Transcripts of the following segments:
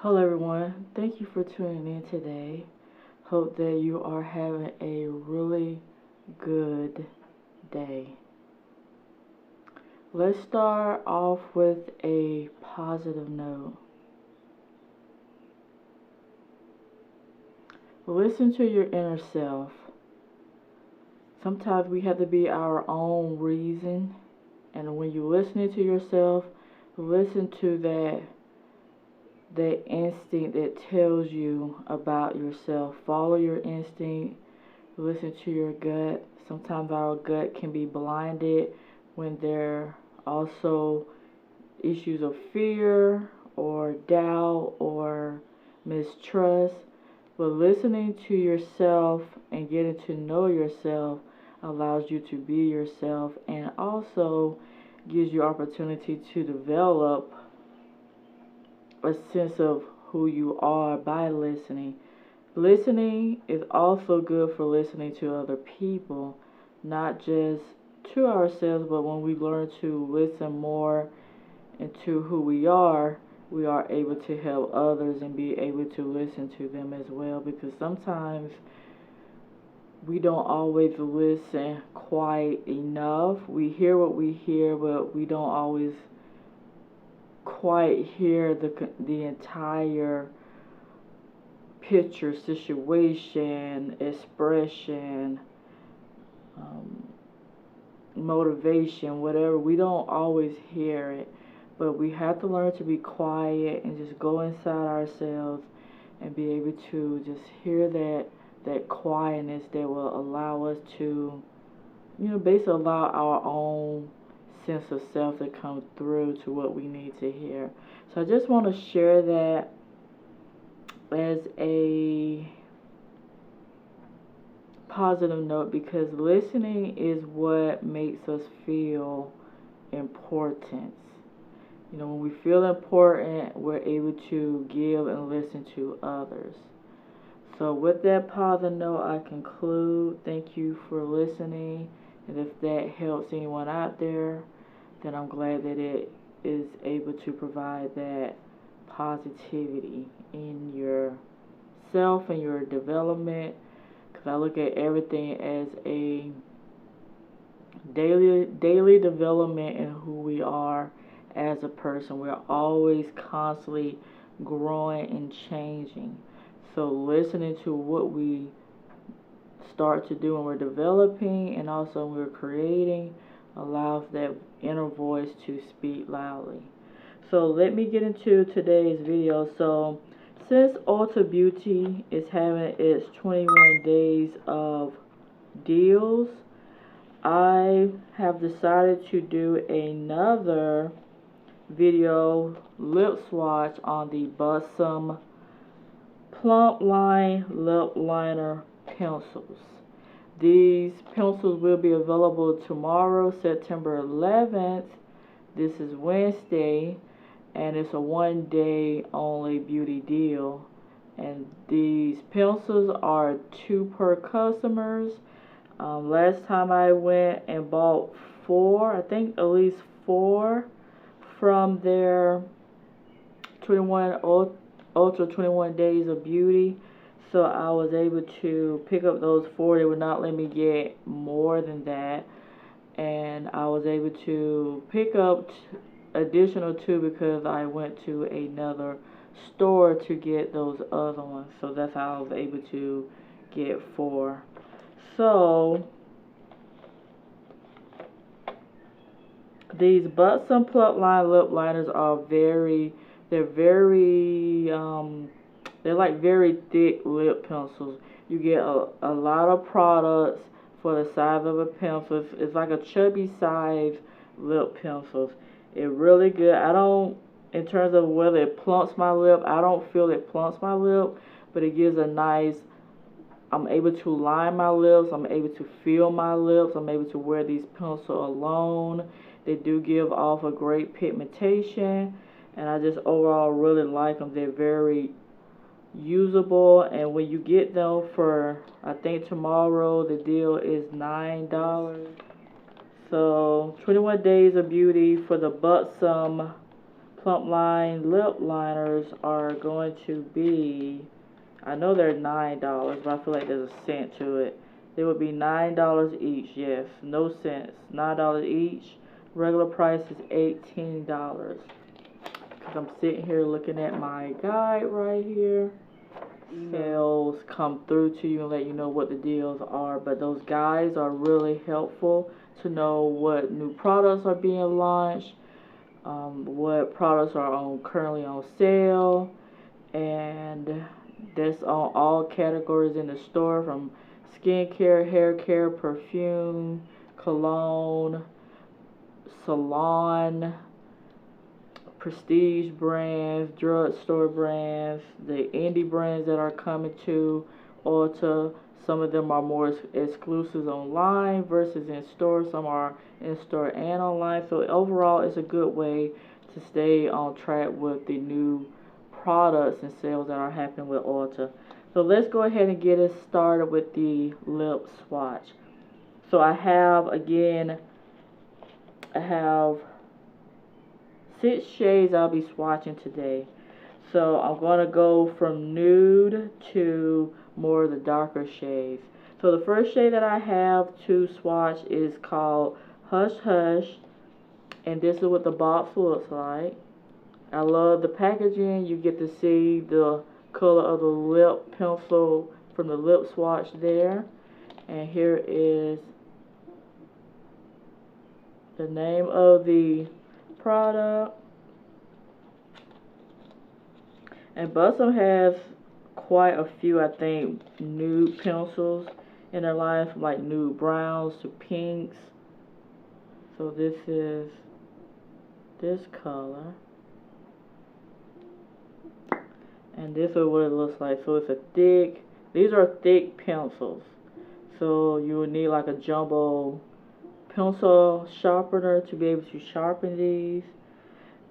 Hello everyone, thank you for tuning in today. Hope that you are having a really good day. Let's start off with a positive note. Listen to your inner self. Sometimes we have to be our own reason, and when you're listening to yourself, listen to that instinct that tells you about yourself. Follow your instinct. Listen to your gut. Sometimes our gut can be blinded when there are also issues of fear or doubt or mistrust. But listening to yourself and getting to know yourself allows you to be yourself, and also gives you opportunity to develop a sense of who you are by listening. Listening is also good for listening to other people, not just to ourselves, but when we learn to listen more into who we are able to help others and be able to listen to them as well, because sometimes we don't always listen quite enough. We hear what we hear, but we don't always quite hear the entire picture, situation, expression, motivation, whatever. We don't always hear it, but we have to learn to be quiet and just go inside ourselves and be able to just hear that quietness that will allow us to, basically allow our own sense of self to come through to what we need to hear. So I just want to share that as a positive note, because listening is what makes us feel importance. When we feel important, we're able to give and listen to others. So with that positive note, I conclude. Thank you for listening. And if that helps anyone out there, then I'm glad that it is able to provide that positivity in yourself and your development. Because I look at everything as a daily development in who we are as a person. We're always constantly growing and changing. So listening to what we start to do when we're developing and also when we're creating allows that inner voice to speak loudly. So let me get into today's video. So since Ulta Beauty is having its 21 days of deals, I have decided to do another video lip swatch on the Buxom PlumpLine Lip Liner pencils. These pencils will be available tomorrow, September 11th. This is Wednesday, and it's a one-day only beauty deal. And these pencils are 2 per customers. Last time I went and bought 4, I think at least 4 from their 21 Ultra 21 Days of Beauty. So I was able to pick up those 4. They would not let me get more than that. And I was able to pick up additional 2 because I went to another store to get those other ones. So that's how I was able to get 4. So these Buxom PlumpLine Lip Liners are they're like very thick lip pencils. You get a lot of products for the size of a pencil. It's like a chubby size lip pencils. It's really good. In terms of whether it plumps my lip, I don't feel it plumps my lip, but it gives a nice, I'm able to line my lips, I'm able to feel my lips, I'm able to wear these pencils alone. They do give off a great pigmentation, and I just overall really like them. They're very usable, and when you get them for, I think tomorrow the deal is $9. So 21 Days of Beauty for the Buxom PlumpLine Lip Liners are going to be, I know they're $9, but I feel like there's a cent to it. They would be $9 each, yes, no cents, $9 each. Regular price is $18. Because I'm sitting here looking at my guide right here. Emails come through to you and let you know what the deals are, but those guides are really helpful to know what new products are being launched, what products are currently on sale, and that's on all categories in the store, from skincare, hair care, perfume, cologne, salon, prestige brands, drugstore brands, the indie brands that are coming to Ulta. Some of them are more exclusives online versus in store. Some are in store and online. So overall, it's a good way to stay on track with the new products and sales that are happening with Ulta. So let's go ahead and get it started with the lip swatch. So I have 6 shades I'll be swatching today. So I'm going to go from nude to more of the darker shades. So the first shade that I have to swatch is called Hush Hush, and this is what the box looks like. I love the packaging. You get to see the color of the lip pencil from the lip swatch there. And here is the name of the product. And Buxom has quite a few, I think, nude pencils in their line, from like nude browns to pinks. So this is this color, and this is what it looks like. So it's a thick, these are thick pencils, so you would need like a jumbo pencil sharpener to be able to sharpen these.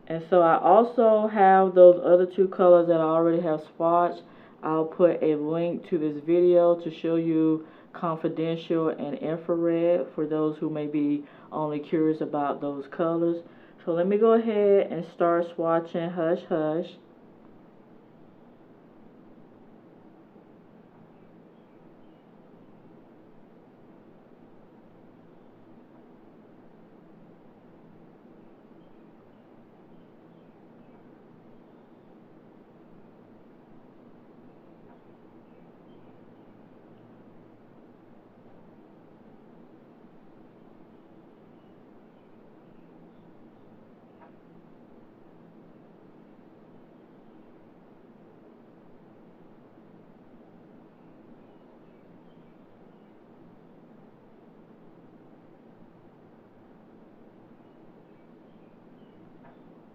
And so I also have those other 2 colors that I already have swatched. I'll put a link to this video to show you confidential and infrared for those who may be only curious about those colors. So let me go ahead and start swatching Hush Hush.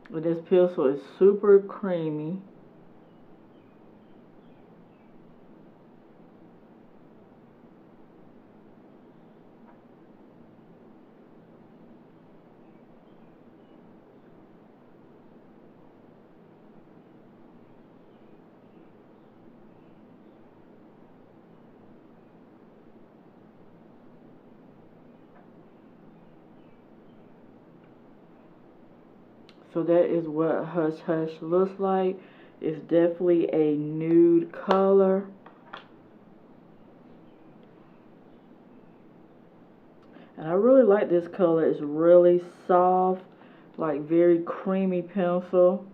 But this pencil is super creamy. So that is what Hush Hush looks like. It's definitely a nude color. And I really like this color. It's really soft, like very creamy pencil.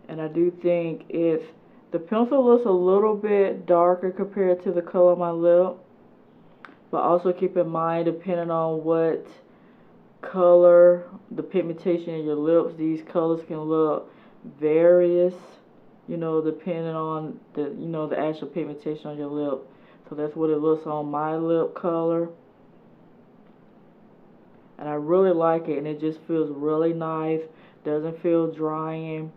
And I do think the pencil looks a little bit darker compared to the color of my lip. But also keep in mind, depending on what color, the pigmentation in your lips, these colors can look various, depending on the actual pigmentation on your lip. So that's what it looks on my lip color. And I really like it, and it just feels really nice, doesn't feel drying,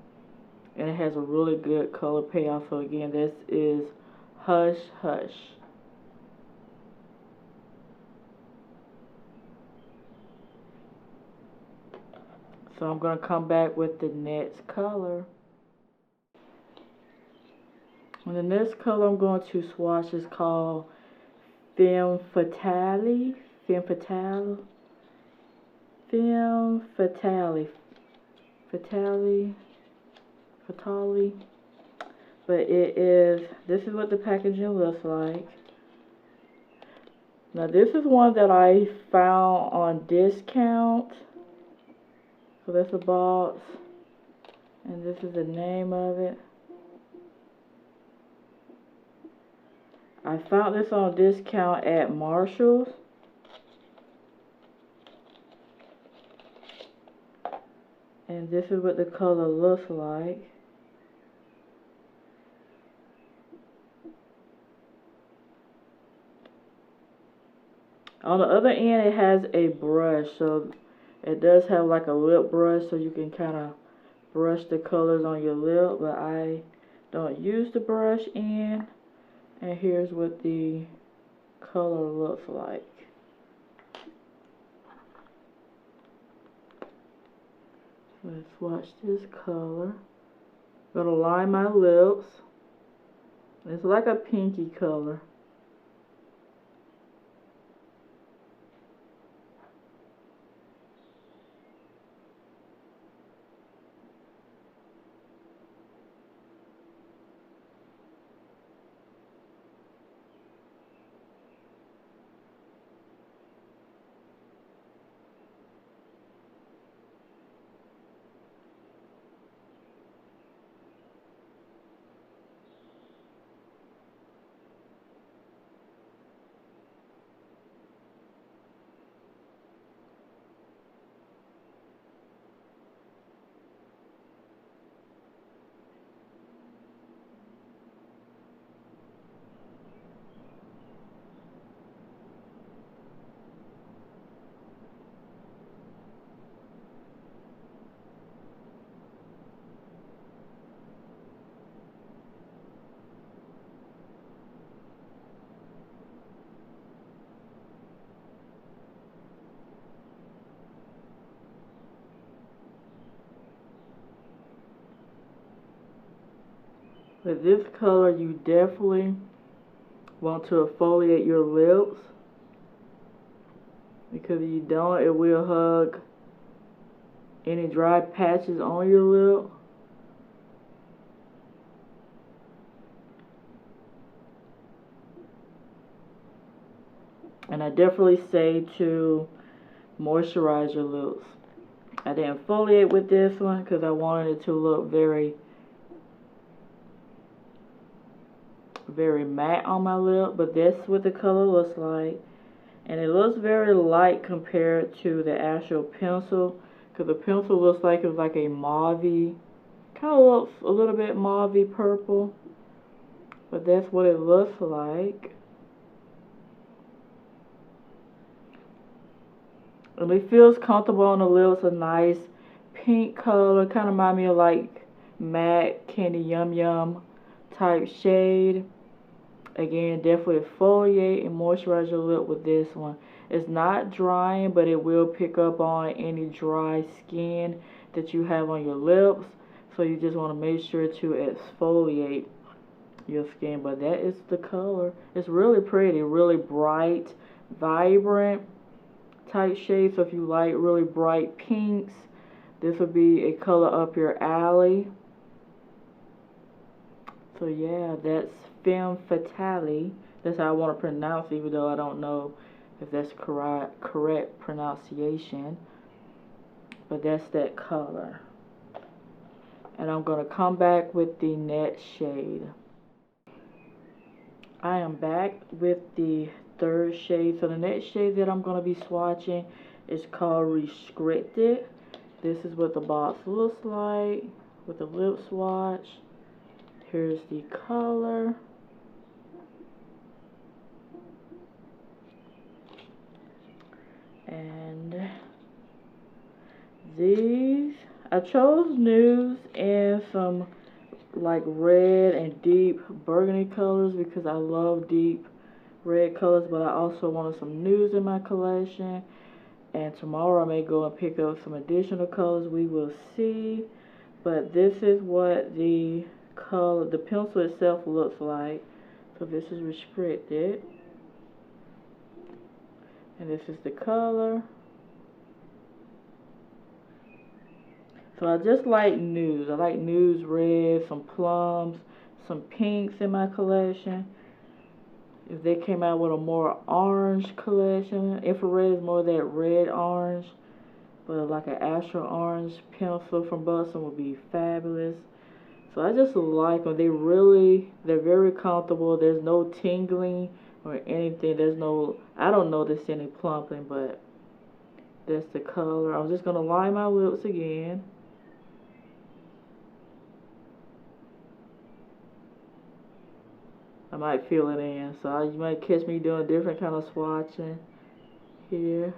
and it has a really good color payoff. So again, this is Hush Hush. So I'm going to come back with the next color. And the next color I'm going to swatch is called Femme Fatale. Femme Fatale. Femme Fatale. Fatale. But it is, this is what the packaging looks like. Now this is one that I found on discount. So that's a box. And this is the name of it. I found this on discount at Marshall's. And this is what the color looks like. On the other end, it has a brush, so it does have like a lip brush, so you can kind of brush the colors on your lip, but I don't use the brush end. And here's what the color looks like. Let's swatch this color. I'm gonna line my lips. It's like a pinky color. With this color, you definitely want to exfoliate your lips, because if you don't, it will hug any dry patches on your lip. And I definitely say to moisturize your lips. I didn't exfoliate with this one because I wanted it to look very matte on my lip, but that's what the color looks like. And it looks very light compared to the actual pencil, because the pencil looks like it's like a mauvey, kind of looks a little bit mauvey purple, but that's what it looks like. And it feels comfortable on the lips. A nice pink color, kind of remind me of like matte candy yum yum type shade. Again, definitely exfoliate and moisturize your lip with this one. It's not drying, but it will pick up on any dry skin that you have on your lips. So you just want to make sure to exfoliate your skin. But that is the color. It's really pretty, really bright, vibrant type shade. So if you like really bright pinks, this would be a color up your alley. So yeah, that's Femme Fatale. That's how I want to pronounce it, even though I don't know if that's correct pronunciation. But that's that color. And I'm going to come back with the next shade. I am back with the third shade. So the next shade that I'm going to be swatching is called Restricted. This is what the box looks like with the lip swatch. Here's the color. And these, I chose nudes and some like red and deep burgundy colors because I love deep red colors, but I also wanted some nudes in my collection. And tomorrow I may go and pick up some additional colors. We will see. But this is what the color, the pencil itself looks like. So this is Restricted. And this is the color. So I just like nudes. I like nudes, red, some plums, some pinks in my collection. If they came out with a more orange collection, infrared is more that red orange, but like an astral orange pencil from Buxom would be fabulous. So I just like them. They're very comfortable. There's no tingling or anything. I don't notice any plumping, but that's the color. I'm just gonna line my lips again. I might fill it in, so you might catch me doing different kind of swatching here.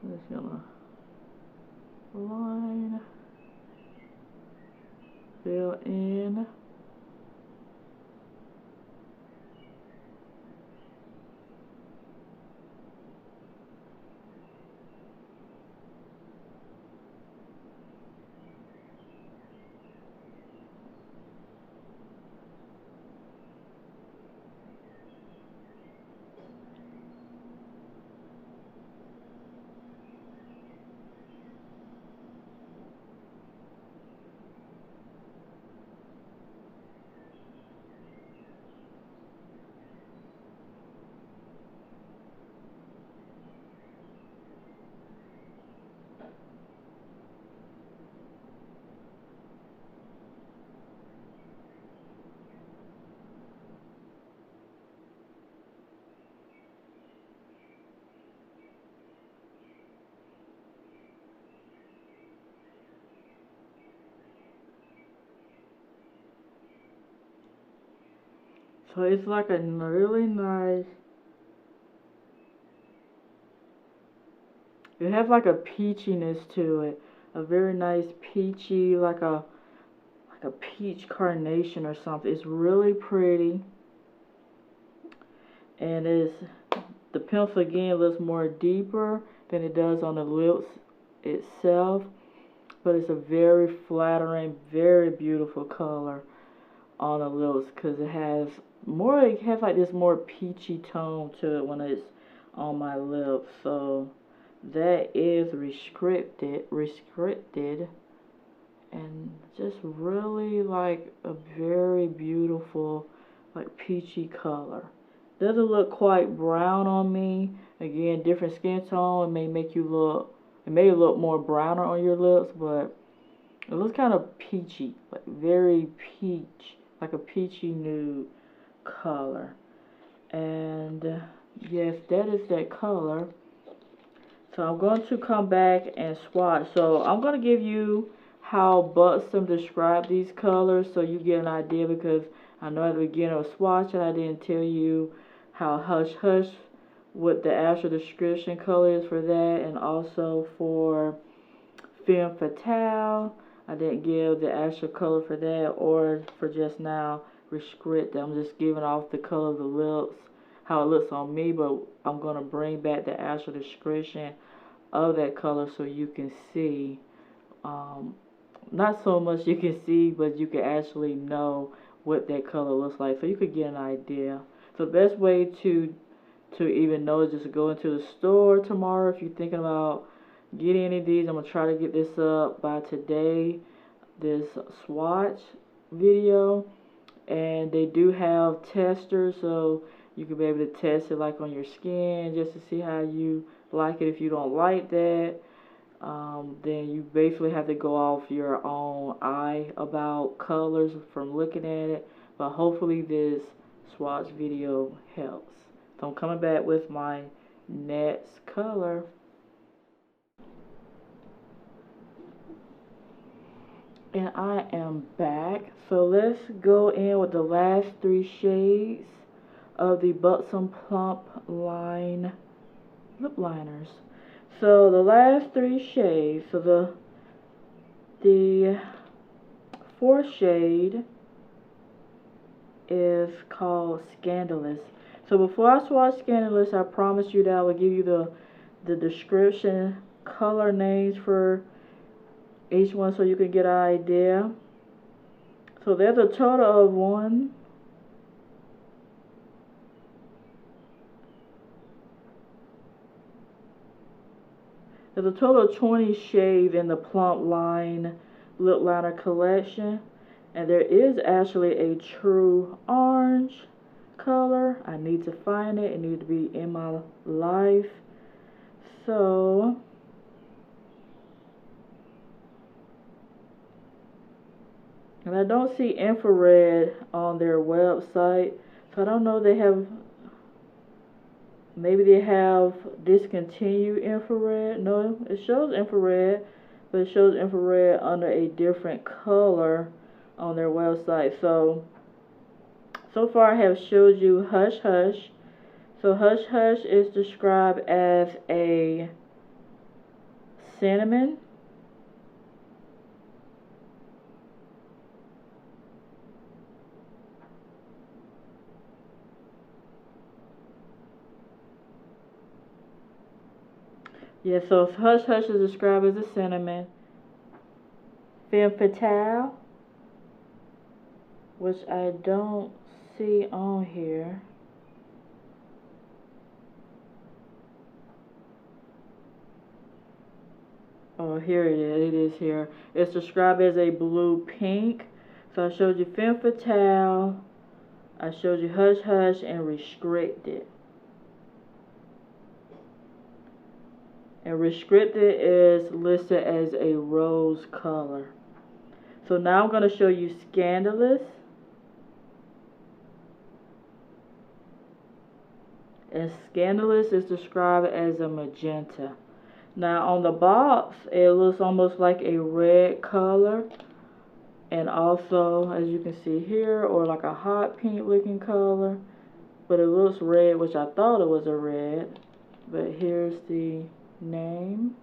I'm just gonna line, fill in. So it's like a really nice, it has like a peachiness to it. A very nice peachy, like a peach carnation or something. It's really pretty. And the pencil again looks more deeper than it does on the lips itself. But it's a very flattering, very beautiful color on the lips because it has like this more peachy tone to it when it's on my lips. So that is restricted and just really like a very beautiful like peachy color. Doesn't look quite brown on me. Again, different skin tone, it may look more browner on your lips, but it looks kind of peachy, like very peach, like a peachy nude color. And yes, that is that color. So I'm going to come back and swatch. So I'm going to give you how Buxom described these colors so you get an idea, because I know at the beginning of swatching I didn't tell you how Hush Hush, what the actual description color is for that, and also for Femme Fatale I didn't give the actual color for that, or for just now Restrict. I'm just giving off the color of the lips, how it looks on me, but I'm going to bring back the actual description of that color so you can see, not so much you can see, but you can actually know what that color looks like, so you could get an idea. So the best way to even know is just to go into the store tomorrow. If you're thinking about getting any of these, I'm going to try to get this up by today, this swatch video. And they do have testers, so you can be able to test it like on your skin just to see how you like it. If you don't like that, then you basically have to go off your own eye about colors from looking at it. But hopefully this swatch video helps. So I'm coming back with my next color. And I am back. So let's go in with the last 3 shades of the Buxom PlumpLine Lip Liners. So the last 3 shades, so the 4th shade is called Scandalous. So before I swatch Scandalous, I promised you that I would give you the description, color names for each one so you can get an idea. So there's a total of 1, 2, There's a total of 20 shades in the Plump Line Lip Liner collection. And there is actually a true orange color. I need to find it. It needs to be in my life. So and I don't see infrared on their website. So I don't know if they have, maybe they have discontinued infrared. No, it shows infrared, but it shows infrared under a different color on their website. So far I have showed you Hush Hush. So Hush Hush is described as a cinnamon. Yeah, so Hush Hush is described as a cinnamon. Femme Fatale, which I don't see on here. Oh, here it is. It is here. It's described as a blue pink. So I showed you Femme Fatale, I showed you Hush Hush, and Restricted. And Restricted is listed as a rose color. So now I'm going to show you Scandalous. And Scandalous is described as a magenta. Now on the box, it looks almost like a red color. And also, as you can see here, or like a hot pink looking color. But it looks red, which I thought it was a red. But here's the name.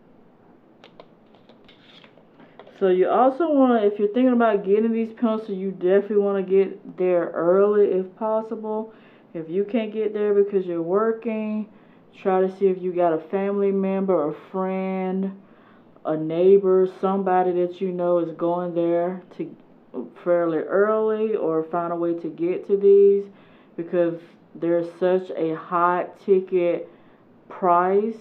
So you also want to, if you're thinking about getting these pencils, you definitely want to get there early if possible. If you can't get there because you're working, try to see if you got a family member, a friend, a neighbor, somebody that you know is going there to fairly early, or find a way to get to these, because there's such a hot ticket price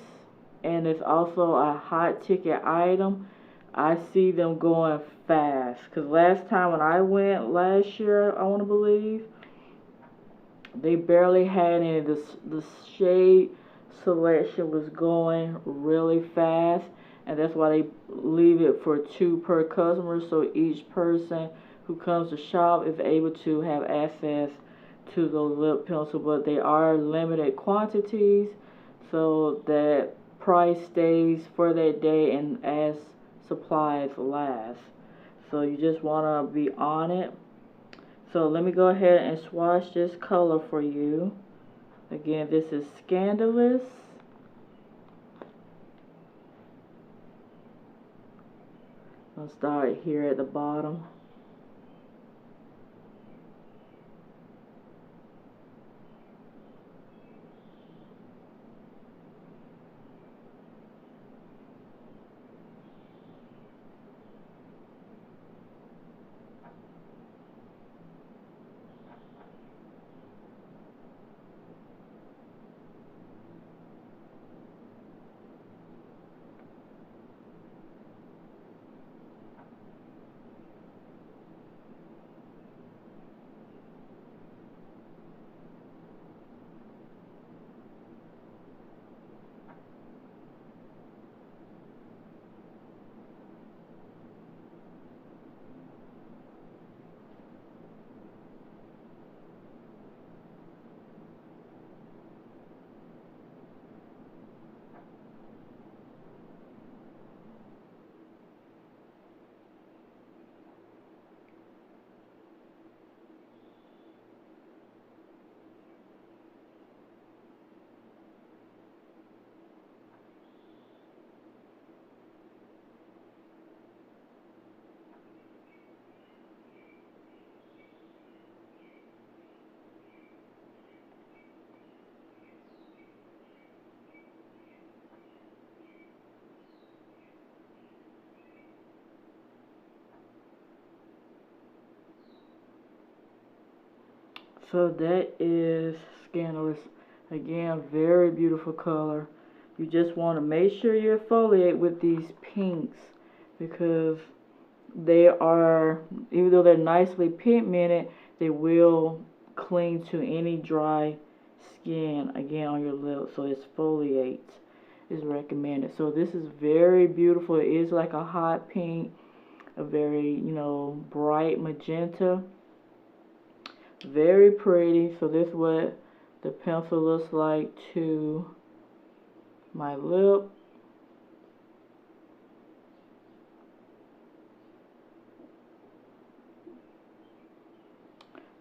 and it's also a hot ticket item. I see them going fast, because last time when I went last year, I want to believe, they barely had any. The shade selection was going really fast, and that's why they leave it for 2 per customer, so each person who comes to shop is able to have access to those lip pencils. But they are limited quantities, so that price stays for that day and as supplies last. So you just want to be on it. So let me go ahead and swatch this color for you. Again, this is Scandalous. I'll start here at the bottom. So that is Scandalous. Again, very beautiful color. you just want to make sure you exfoliate with these pinks, because they are, even though they're nicely pigmented, they will cling to any dry skin again on your lips. So exfoliate is recommended. So this is very beautiful. It is like a hot pink, a very, you know, bright magenta. Very pretty. So this is what the pencil looks like to my lip.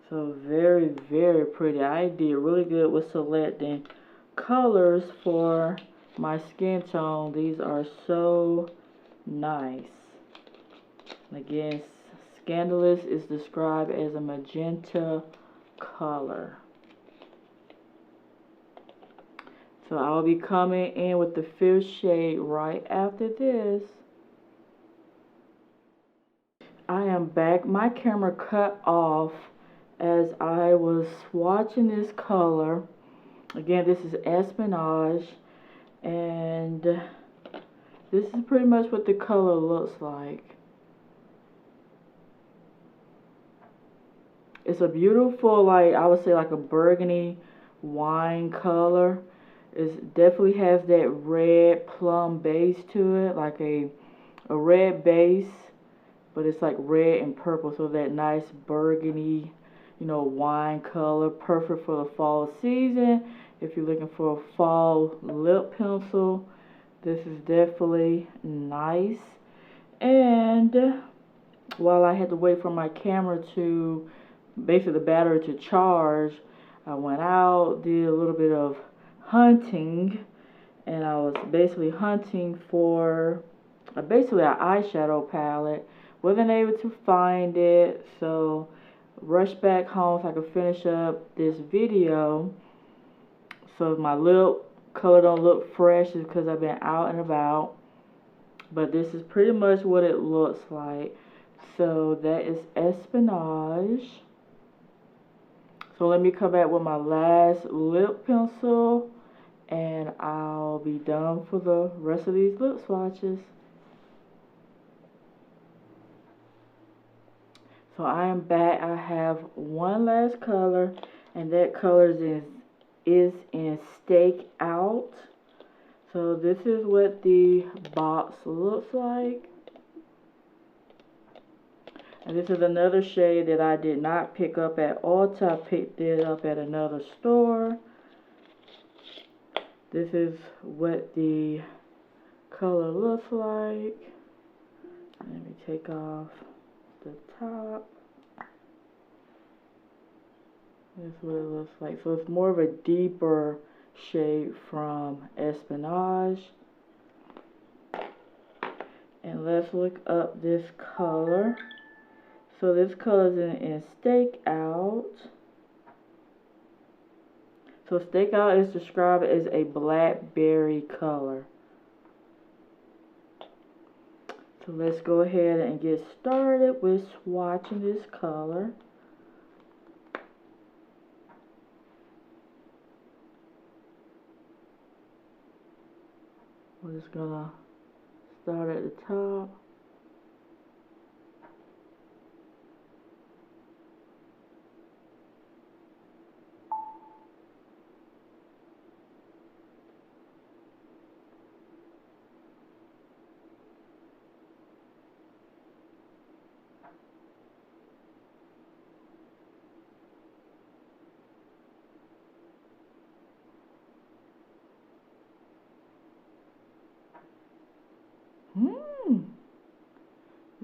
So very, very pretty. I did really good with selecting colors for my skin tone. These are so nice. Again, Scandalous is described as a magenta color. So I'll be coming in with the 5th shade right after this. I am back. My camera cut off as I was swatching this color. Again, this is Espionage, and this is pretty much what the color looks like. It's a beautiful, like, I would say like a burgundy wine color. It definitely has that red plum base to it, like a red base, but it's like red and purple, so that nice burgundy, you know, wine color, perfect for the fall season. If you're looking for a fall lip pencil, this is definitely nice. And while I had to wait for my camera to, basically the battery to charge, I went out, did a little bit of hunting, and I was basically hunting for basically an eyeshadow palette. Wasn't able to find it, so rushed back home so I could finish up this video. So if my lip color don't look fresh, is because I've been out and about. But this is pretty much what it looks like. So that is Espionage. So let me come back with my last lip pencil, and I'll be done for the rest of these lip swatches. So I am back. I have one last color, and that color is in Stakeout. So this is what the box looks like. And this is another shade that I did not pick up at Ulta. I picked it up at another store. This is what the color looks like. Let me take off the top. This is what it looks like. So it's more of a deeper shade from Espionage. And let's look up this color. So this color is in Stakeout. So Stakeout is described as a blackberry color. So let's go ahead and get started with swatching this color. We're just gonna start at the top.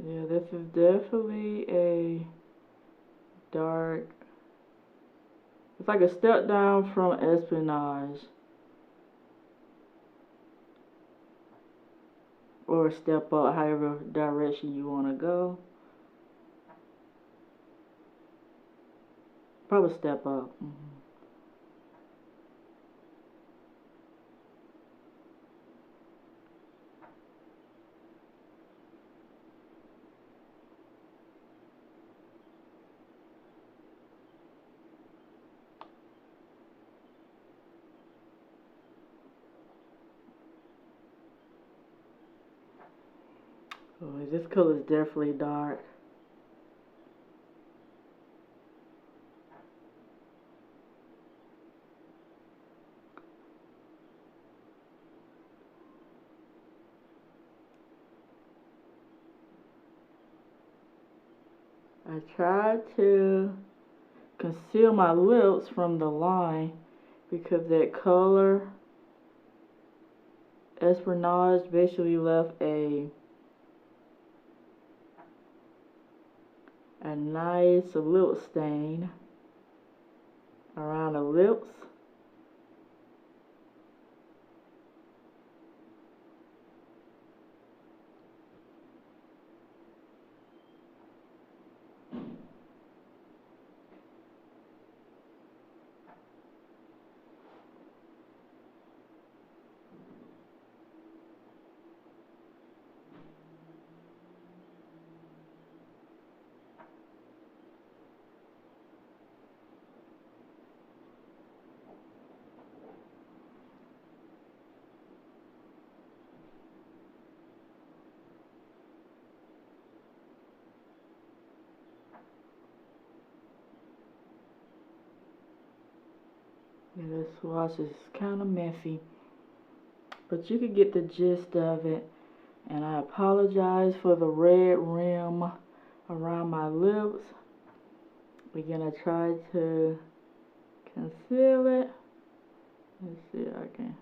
Yeah, this is definitely a dark. It's like a step down from Espionage, or a step up, however direction you want to go. Probably step up. Oh, this color is definitely dark. I tried to conceal my lips from the line because that color Espionage basically left a nice lip stain around the lips. Yeah, this swatch is kind of messy, but you can get the gist of it. And I apologize for the red rim around my lips. Again, I tried to conceal it. Let's see if I can.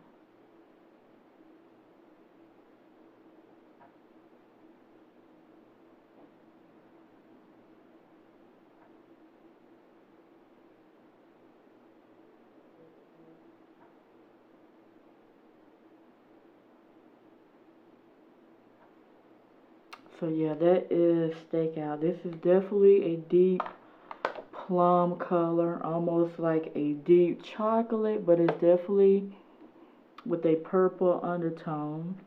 So yeah, that is Stakeout. This is definitely a deep plum color, almost like a deep chocolate, but it's definitely with a purple undertone.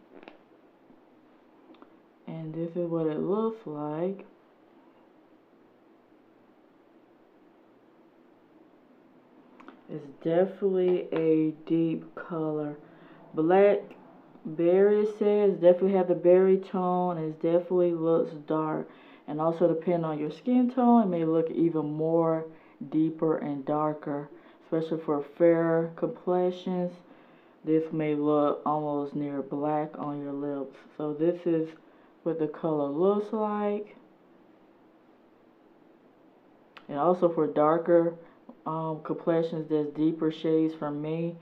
And this is what it looks like. It's definitely a deep color. Blackberry, it says, definitely have the berry tone, and it definitely looks dark. And also, depending on your skin tone, it may look even more deeper and darker, especially for fair complexions. This may look almost near black on your lips. So this is what the color looks like. And also for darker complexions, there's deeper shades from me.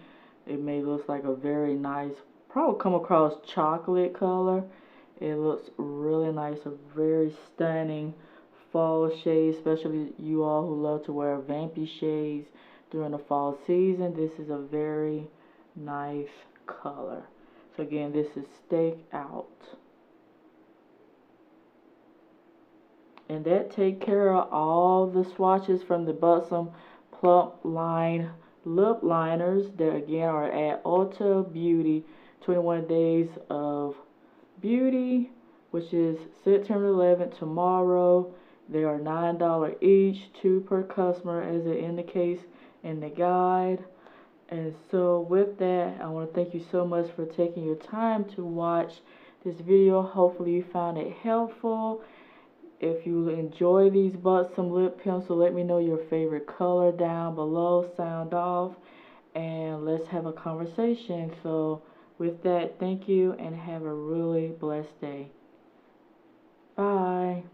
It may look like a very nice, probably come across chocolate color. It looks really nice, a very stunning fall shade, especially you all who love to wear vampy shades during the fall season. This is a very nice color. So again, this is Stakeout. And that take care of all the swatches from the Buxom PlumpLine Lip Liners that again are at Ulta Beauty. 21 days of beauty, which is September 11th, tomorrow. They are $9 each, 2 per customer, as it indicates in the guide. And so with that, I want to thank you so much for taking your time to watch this video. Hopefully you found it helpful. If you enjoy these Buxom lip pencils, let me know your favorite color down below. Sound off, and let's have a conversation. So with that, thank you and have a really blessed day. Bye.